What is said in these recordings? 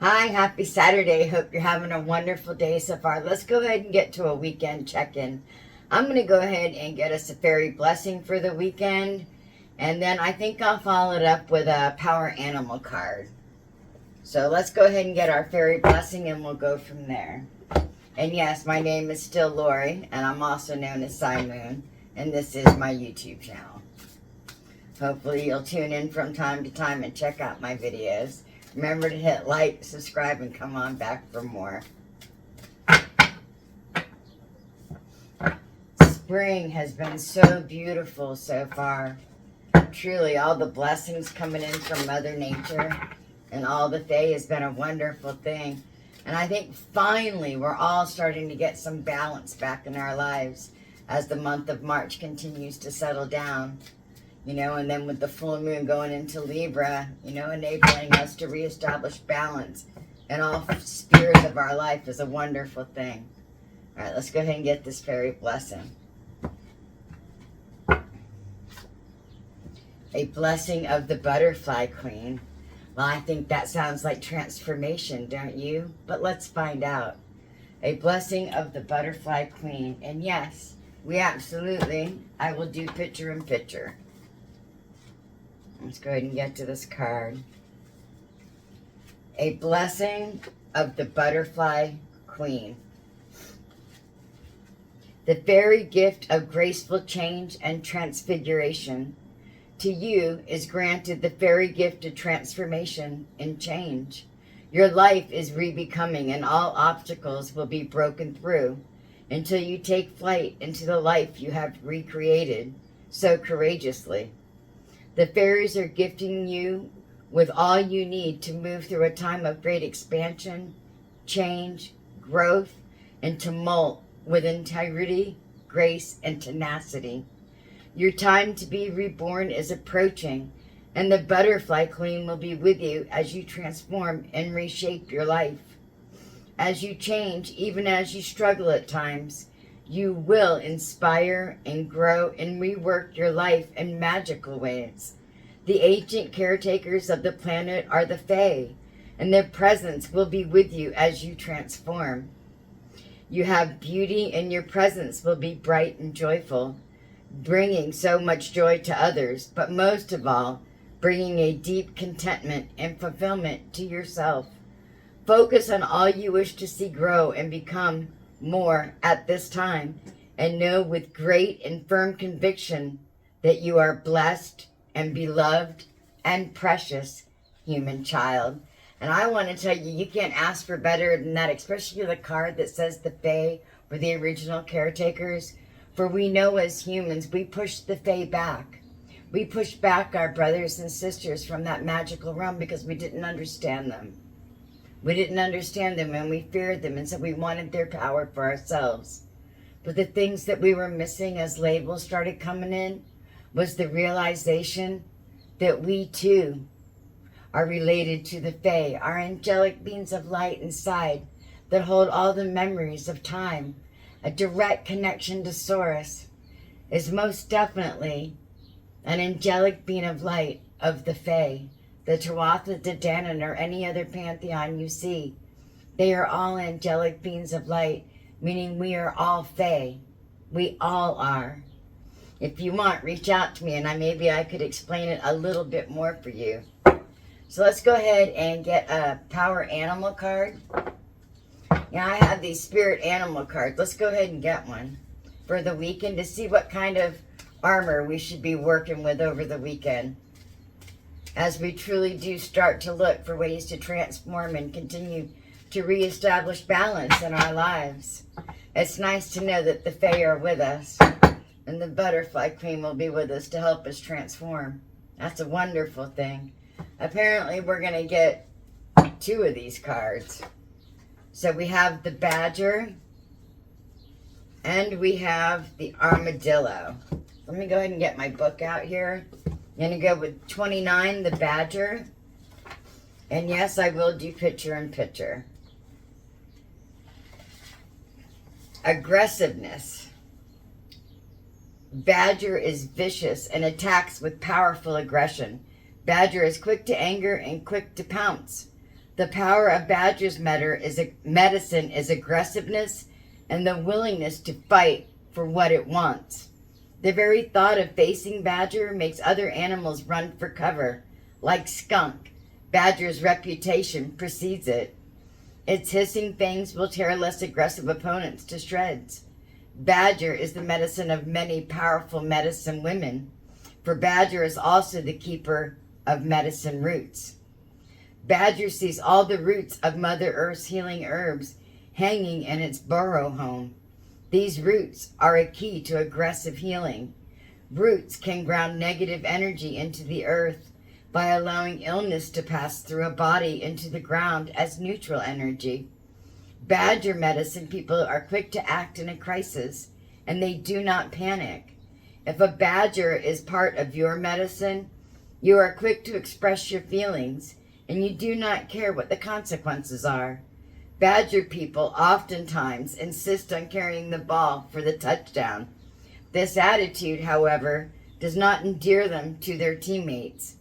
Hi, happy Saturday. Hope you're having a wonderful day so far. Let's go ahead and get to a weekend check-in. I'm going to go ahead and get us a fairy blessing for the weekend. And then I think I'll follow it up with a power animal card. So let's go ahead and get our fairy blessing and we'll go from there. And yes, my name is still Lori, and I'm also known as Cy Moon. And this is my YouTube channel. Hopefully you'll tune in from time to time and check out my videos. Remember to hit like, subscribe, and come on back for more. Spring has been so beautiful so far. Truly, all the blessings coming in from Mother Nature and all the Fae has been a wonderful thing. And I think finally we're all starting to get some balance back in our lives as the month of March continues to settle down. You know, and then with the full moon going into Libra, you know, enabling us to reestablish balance in all spheres of our life is a wonderful thing. All right, let's go ahead and get this fairy blessing. A blessing of the butterfly queen. Well, I think that sounds like transformation, don't you? But let's find out. A blessing of the butterfly queen. And yes, I will do picture in picture. Let's go ahead and get to this card. A blessing of the butterfly queen. The fairy gift of graceful change and transfiguration. To you is granted the fairy gift of transformation and change. Your life is rebecoming and all obstacles will be broken through until you take flight into the life you have recreated so courageously. The fairies are gifting you with all you need to move through a time of great expansion, change, growth, and tumult with integrity, grace, and tenacity. Your time to be reborn is approaching, and the butterfly queen will be with you as you transform and reshape your life. As you change, even as you struggle at times, you will inspire and grow and rework your life in magical ways. The ancient caretakers of the planet are the Fae, and their presence will be with you as you transform. You have beauty, and your presence will be bright and joyful, bringing so much joy to others, but most of all, bringing a deep contentment and fulfillment to yourself. Focus on all you wish to see grow and become more at this time, and know with great and firm conviction that you are blessed and beloved and precious human child. And I want to tell you, you can't ask for better than that, especially the card that says the Fae were the original caretakers. For we know as humans, we push the Fae back. We push back our brothers and sisters from that magical realm because we didn't understand them. We didn't understand them and we feared them, and so we wanted their power for ourselves. But the things that we were missing as labels started coming in was the realization that we too are related to the Fae, our angelic beings of light inside that hold all the memories of time. A direct connection to Source is most definitely an angelic being of light of the Fae. The Tuatha, the Danann, or any other pantheon you see, they are all angelic beings of light, meaning we are all Fae. We all are. If you want, reach out to me and maybe I could explain it a little bit more for you. So let's go ahead and get a power animal card. Yeah, I have these spirit animal cards. Let's go ahead and get one for the weekend to see what kind of armor we should be working with over the weekend, as we truly do start to look for ways to transform and continue to reestablish balance in our lives. It's nice to know that the Fae are with us, and the butterfly queen will be with us to help us transform. That's a wonderful thing. Apparently, we're going to get 2 of these cards. So we have the badger, and we have the armadillo. Let me go ahead and get my book out here. I'm going to go with 29, the badger. And yes, I will do picture in picture. Aggressiveness. Badger is vicious and attacks with powerful aggression. Badger is quick to anger and quick to pounce. The power of Badger's medicine is aggressiveness and the willingness to fight for what it wants. The very thought of facing Badger makes other animals run for cover. Like skunk, Badger's reputation precedes it. Its hissing fangs will tear less aggressive opponents to shreds. Badger is the medicine of many powerful medicine women, for Badger is also the keeper of medicine roots. Badger sees all the roots of Mother Earth's healing herbs hanging in its burrow home. These roots are a key to aggressive healing. Roots can ground negative energy into the earth by allowing illness to pass through a body into the ground as neutral energy. Badger medicine people are quick to act in a crisis, and they do not panic. If a badger is part of your medicine, you are quick to express your feelings, and you do not care what the consequences are. Badger people oftentimes insist on carrying the ball for the touchdown. This attitude, however, does not endear them to their teammates.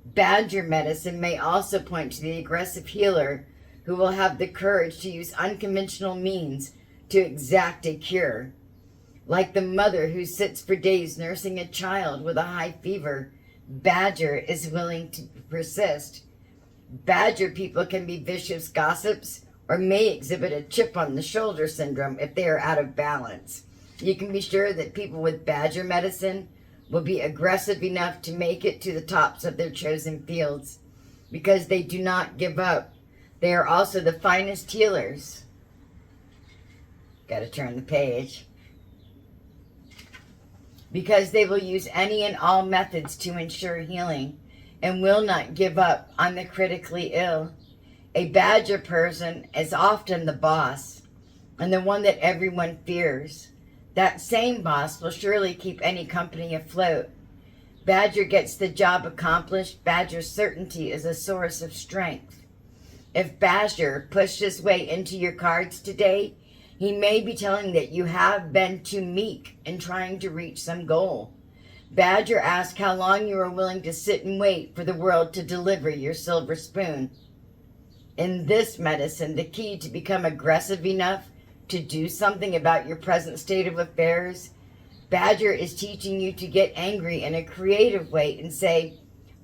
Badger medicine may also point to the aggressive healer who will have the courage to use unconventional means to exact a cure. Like the mother who sits for days nursing a child with a high fever, Badger is willing to persist. Badger people can be vicious gossips or may exhibit a chip on the shoulder syndrome if they are out of balance. You can be sure that people with Badger medicine will be aggressive enough to make it to the tops of their chosen fields because they do not give up. They are also the finest healers. Got to turn the page. Because they will use any and all methods to ensure healing and will not give up on the critically ill. A Badger person is often the boss and the one that everyone fears. That same boss will surely keep any company afloat. Badger gets the job accomplished. Badger's certainty is a source of strength. If Badger pushed his way into your cards today, he may be telling that you have been too meek in trying to reach some goal. Badger asks how long you are willing to sit and wait for the world to deliver your silver spoon. In this medicine, the key to become aggressive enough to do something about your present state of affairs, Badger is teaching you to get angry in a creative way and say,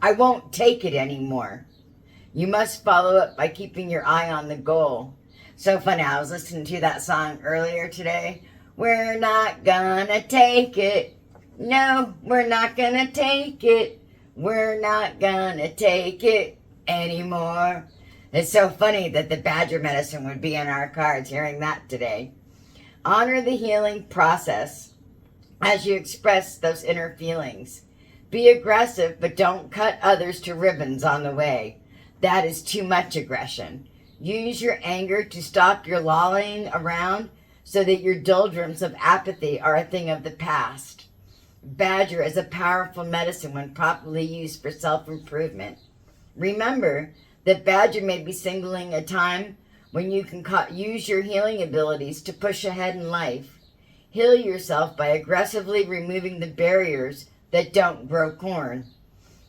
I won't take it anymore. You must follow up by keeping your eye on the goal. So funny, I was listening to that song earlier today. We're not gonna take it. No, we're not gonna take it. We're not gonna take it anymore. It's so funny that the Badger medicine would be in our cards, hearing that today. Honor the healing process as you express those inner feelings. Be aggressive, but don't cut others to ribbons on the way. That is too much aggression. Use your anger to stop your lolling around so that your doldrums of apathy are a thing of the past. Badger is a powerful medicine when properly used for self-improvement. Remember that Badger may be signaling a time when you can use your healing abilities to push ahead in life. Heal yourself by aggressively removing the barriers that don't grow corn.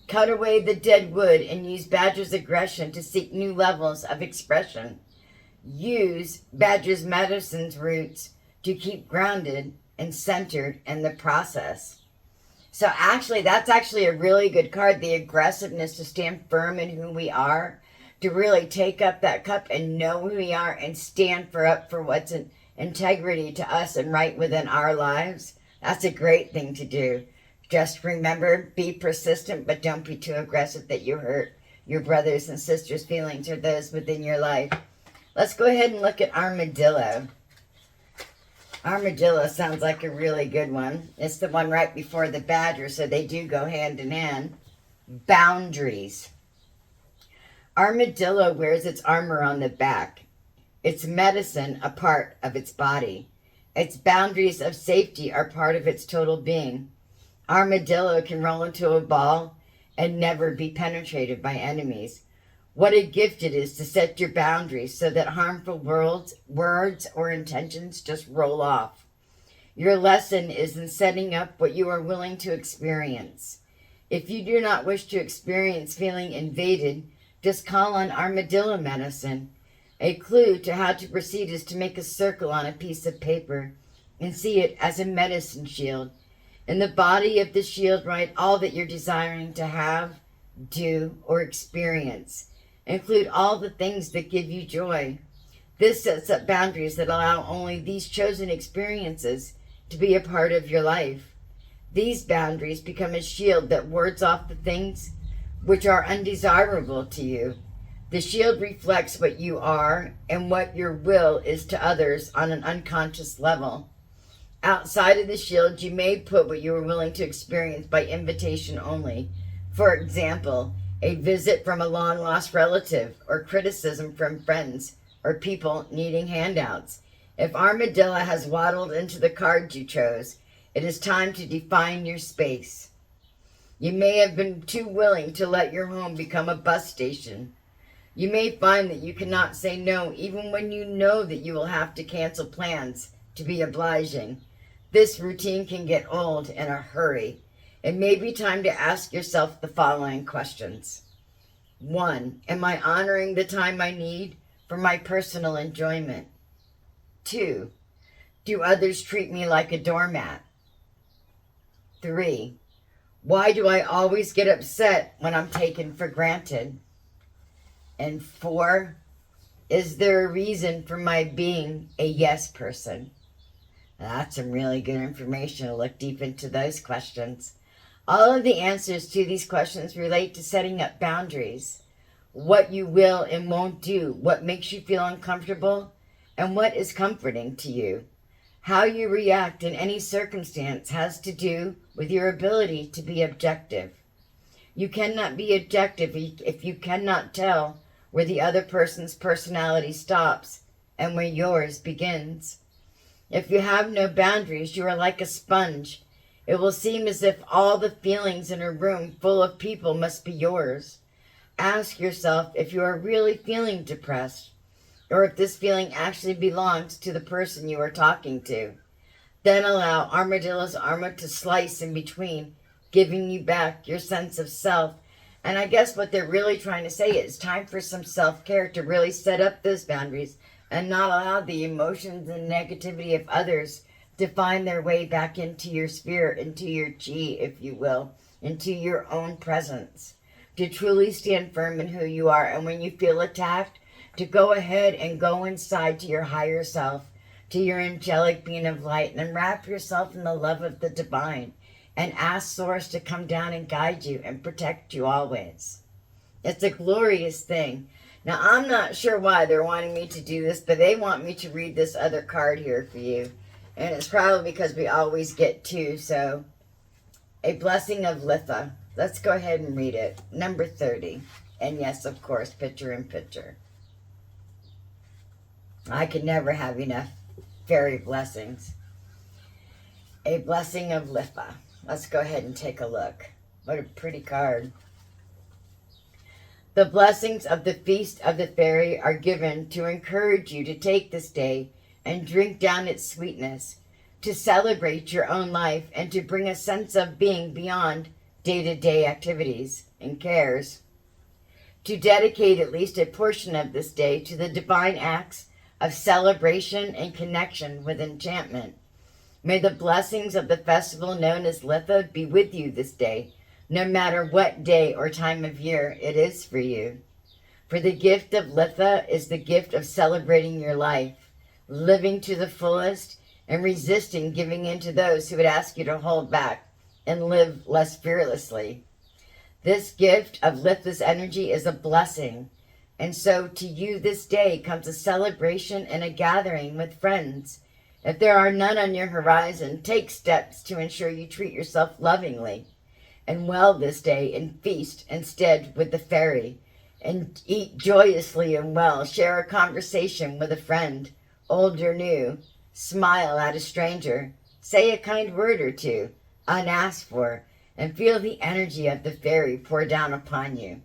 Cut away the dead wood and use Badger's aggression to seek new levels of expression. Use Badger's medicine's roots to keep grounded and centered in the process. So actually, that's actually a really good card, the aggressiveness to stand firm in who we are, to really take up that cup and know who we are and stand up for what's in integrity to us and right within our lives. That's a great thing to do. Just remember, be persistent, but don't be too aggressive that you hurt your brothers and sisters' feelings or those within your life. Let's go ahead and look at Armadillo. Armadillo sounds like a really good one. It's the one right before the Badger, so they do go hand in hand. Boundaries. Armadillo wears its armor on the back, its medicine a part of its body. Its boundaries of safety are part of its total being. Armadillo can roll into a ball and never be penetrated by enemies. What a gift it is to set your boundaries so that harmful words or intentions just roll off. Your lesson is in setting up what you are willing to experience. If you do not wish to experience feeling invaded, just call on armadillo medicine. A clue to how to proceed is to make a circle on a piece of paper and see it as a medicine shield. In the body of the shield, write all that you're desiring to have, do, or experience. Include all the things that give you joy. This sets up boundaries that allow only these chosen experiences to be a part of your life. These boundaries become a shield that wards off the things which are undesirable to you. The shield reflects what you are and what your will is to others on an unconscious level. Outside of the shield, you may put what you are willing to experience by invitation only. For example, a visit from a long-lost relative, or criticism from friends, or people needing handouts. If armadillo has waddled into the card you chose, it is time to define your space. You may have been too willing to let your home become a bus station. You may find that you cannot say no even when you know that you will have to cancel plans to be obliging. This routine can get old in a hurry. It may be time to ask yourself the following questions. 1. Am I honoring the time I need for my personal enjoyment? 2. Do others treat me like a doormat? 3. Why do I always get upset when I'm taken for granted? And 4, is there a reason for my being a yes person? That's some really good information to look deep into those questions. All of the answers to these questions relate to setting up boundaries. What you will and won't do, what makes you feel uncomfortable, and what is comforting to you. How you react in any circumstance has to do with your ability to be objective. You cannot be objective if you cannot tell where the other person's personality stops and where yours begins. If you have no boundaries, you are like a sponge. It will seem as if all the feelings in a room full of people must be yours. Ask yourself if you are really feeling depressed, or if this feeling actually belongs to the person you are talking to. Then allow armadillo's armor to slice in between, giving you back your sense of self. And I guess what they're really trying to say is time for some self-care to really set up those boundaries and not allow the emotions and negativity of others to find their way back into your spirit, into your chi, if you will, into your own presence. To truly stand firm in who you are, and when you feel attacked, to go ahead and go inside to your higher self, to your angelic being of light, and wrap yourself in the love of the divine, and ask Source to come down and guide you and protect you always. It's a glorious thing. Now, I'm not sure why they're wanting me to do this, but they want me to read this other card here for you. And it's probably because we always get two. So, A Blessing of Litha. Let's go ahead and read it. Number 30. And yes, of course, picture in picture. I could never have enough fairy blessings. A Blessing of Litha. Let's go ahead and take a look. What a pretty card. The blessings of the Feast of the Fairy are given to encourage you to take this day and drink down its sweetness, to celebrate your own life, and to bring a sense of being beyond day-to-day activities and cares. To dedicate at least a portion of this day to the divine acts of celebration and connection with enchantment. May the blessings of the festival known as Litha be with you this day, no matter what day or time of year it is for you. For the gift of Litha is the gift of celebrating your life, living to the fullest, and resisting giving in to those who would ask you to hold back and live less fearlessly. This gift of Litha's energy is a blessing, and so to you this day comes a celebration and a gathering with friends. If there are none on your horizon, take steps to ensure you treat yourself lovingly and well this day, and feast instead with the fairy, and eat joyously and well. Share a conversation with a friend, old or new. Smile at a stranger. Say a kind word or two, unasked for, and feel the energy of the fairy pour down upon you.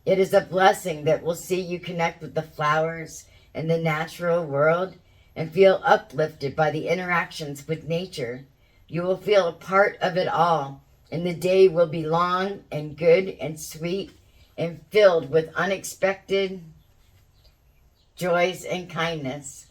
It is a blessing that will see you connect with the flowers and the natural world and feel uplifted by the interactions with nature. You will feel a part of it all, and the day will be long and good and sweet and filled with unexpected joys and kindness.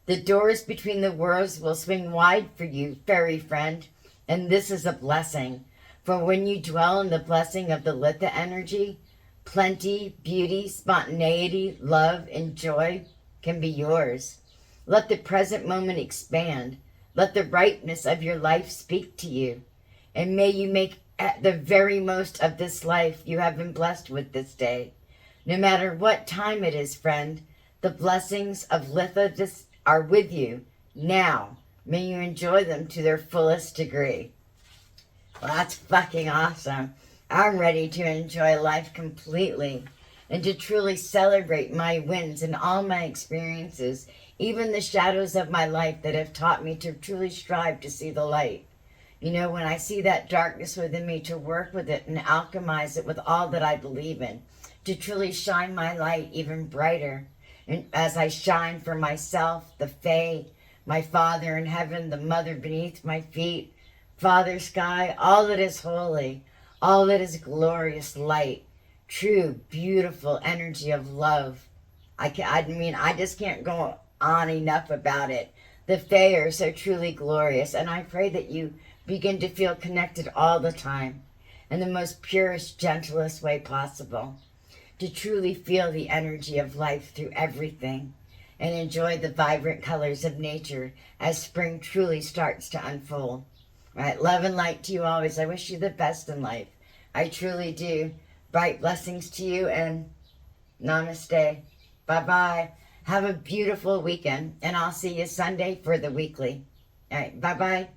The doors between the worlds will swing wide for you, fairy friend, and this is a blessing. For when you dwell in the blessing of the Litha energy, plenty, beauty, spontaneity, love, and joy can be yours. Let the present moment expand. Let the ripeness of your life speak to you. And may you make the very most of this life you have been blessed with this day. No matter what time it is, friend, the blessings of Litha are with you now. May you enjoy them to their fullest degree. Well, that's fucking awesome. I'm ready to enjoy life completely and to truly celebrate my wins and all my experiences, even the shadows of my life that have taught me to truly strive to see the light. You know, when I see that darkness within me, to work with it and alchemize it with all that I believe in, to truly shine my light even brighter. And as I shine for myself, the Fae, my Father in heaven, the Mother beneath my feet, Father Sky, all that is holy, all that is glorious light, true, beautiful energy of love. I just can't go on enough about it. The Fae are so truly glorious, and I pray that you begin to feel connected all the time in the most purest, gentlest way possible, to truly feel the energy of life through everything and enjoy the vibrant colors of nature as spring truly starts to unfold. All right, love and light to you always. I wish you the best in life. I truly do. Bright blessings to you, and namaste. Bye-bye. Have a beautiful weekend, and I'll see you Sunday for the weekly. All right, bye-bye.